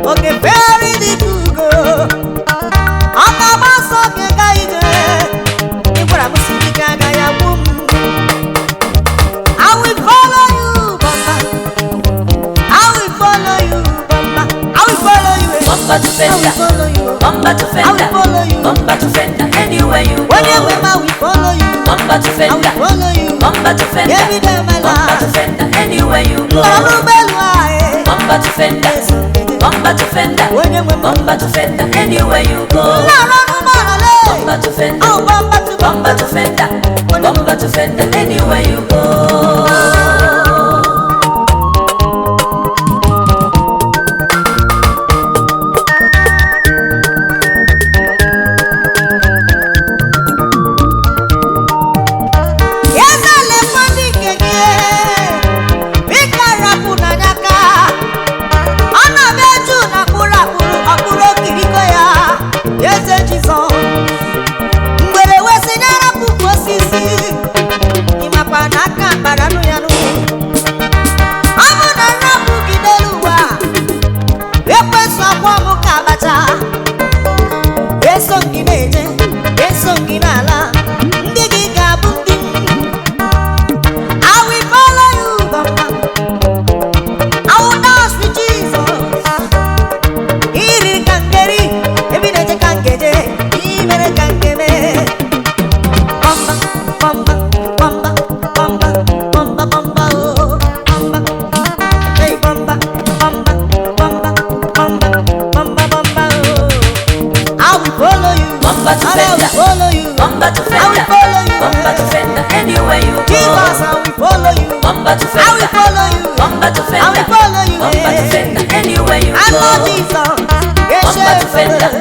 Okay, very Bumper to fender, bumper to fender, bumper to fender. Anywhere you go, we follow you. bumper to fender, bumper to fender, Every day my bumper to life. fender. Anywhere you go, bumper to fender, bumper to fender, bumper to fender. Anywhere you go, bumper to fender, bumper to fender, bumper to fender. Anywhere you go. Bumper to fender, bumper to fender. Anywhere you go, Follow you. bumper to I will fender, follow you. bumper to I fender, will follow you. bumper to fender. Anywhere you I know go, Jesus. bumper to fender,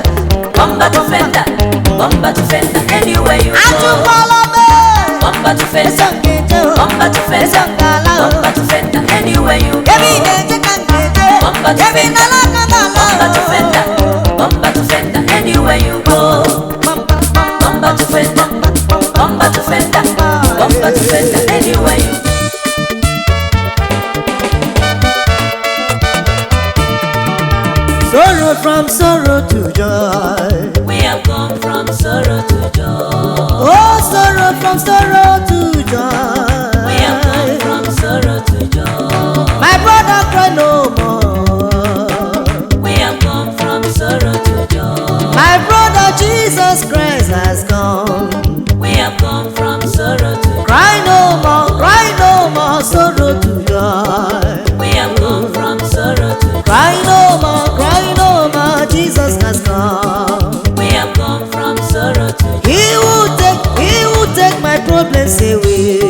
bumper to fender, bumper to fender. Anywhere you I do go, follow me. bumper to fender, bumper to fender, bumper to fender. Anywhere you go, bumper to fender, bumper to fender, bumper to fender. Anywhere you go, bumper to fender, bumper to fender, bumper to fender. Anywhere you go. Sorrow from sorrow to joy. We have gone from sorrow to joy. Oh, sorrow from sorrow to joy. We have gone from sorrow to joy. My brother cry no more. We have gone from sorrow to joy. My brother Jesus Christ has gone. We have gone from sorrow to joy. Cry no more, sorrow to joy. We have gone from sorrow to joy. Cry no more, Jesus has gone. We have gone from sorrow to joy. He will take my problems away.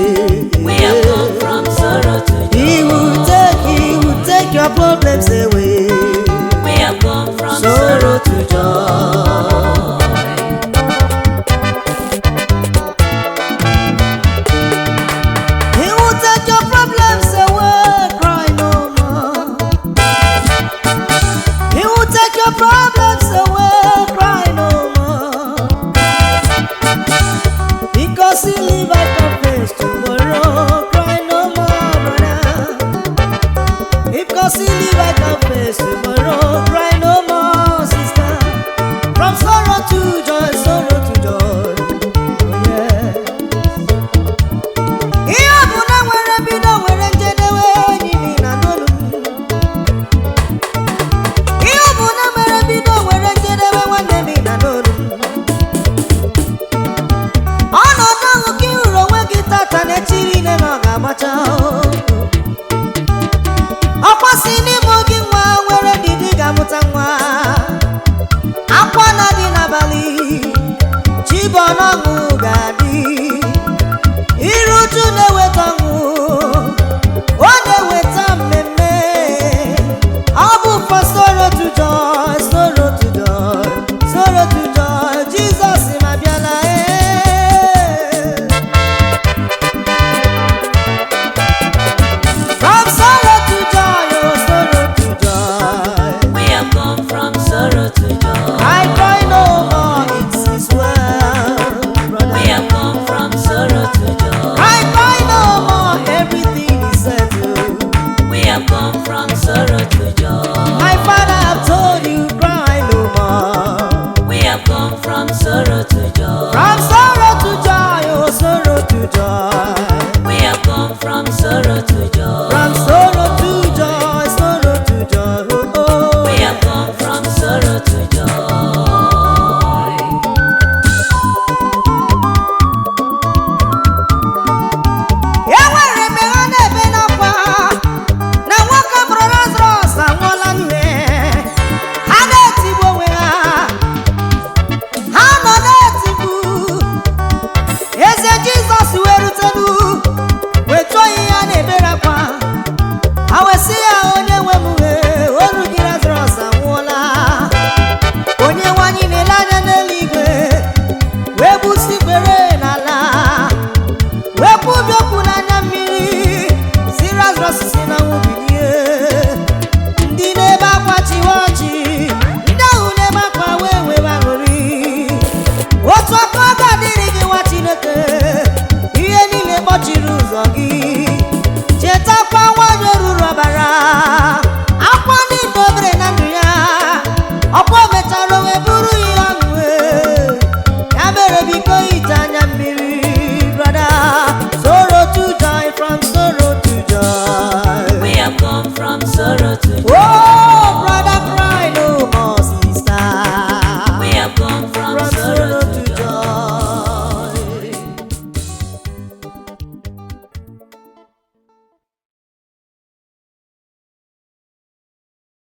We have gone from sorrow to joy. He will take your problems away. We have gone from Sorrow to joy. He will take your problems away. Cry no more. He will take your problems away. Cry no more. Because he live I can face tomorrow. Cry no more, brother. Because he live I can face tomorrow. Cry no more, sister. From sorrow to joy, sorrow to joy. Oh, yeah. Ihe bụ na nwere bido nwere njedewe enyi mi na n'olu m. Ihe bụ na nwere bido nwere njedewe nwanne mi na n'olu m. Ọnọdụ ahụ ka ị hụrụ onwe gị tata na-echiri ine na ọ ga-agbacha. Ọkwa si n'ime oge nwa nwere didi ga-amụta nwa. Akwa na-adị n'abalị, chibọ n'ọṅụ ga-adị. Iru uju na-eweta ọṅụ, ọ na-eweta mmemme. Ọ bụ for sorrow to joy, sorrow to joy, sorrow to joy. Jizọs ma bịala From sorrow to joy, oh sorrow to joy. We have gone from sorrow to joy. I cry no more, it is well, brother. We have gone from sorrow to joy. I cry no more, everything is settled. We have gone from sorrow to joy. My father have told you, cry no more. We have gone from sorrow to joy. From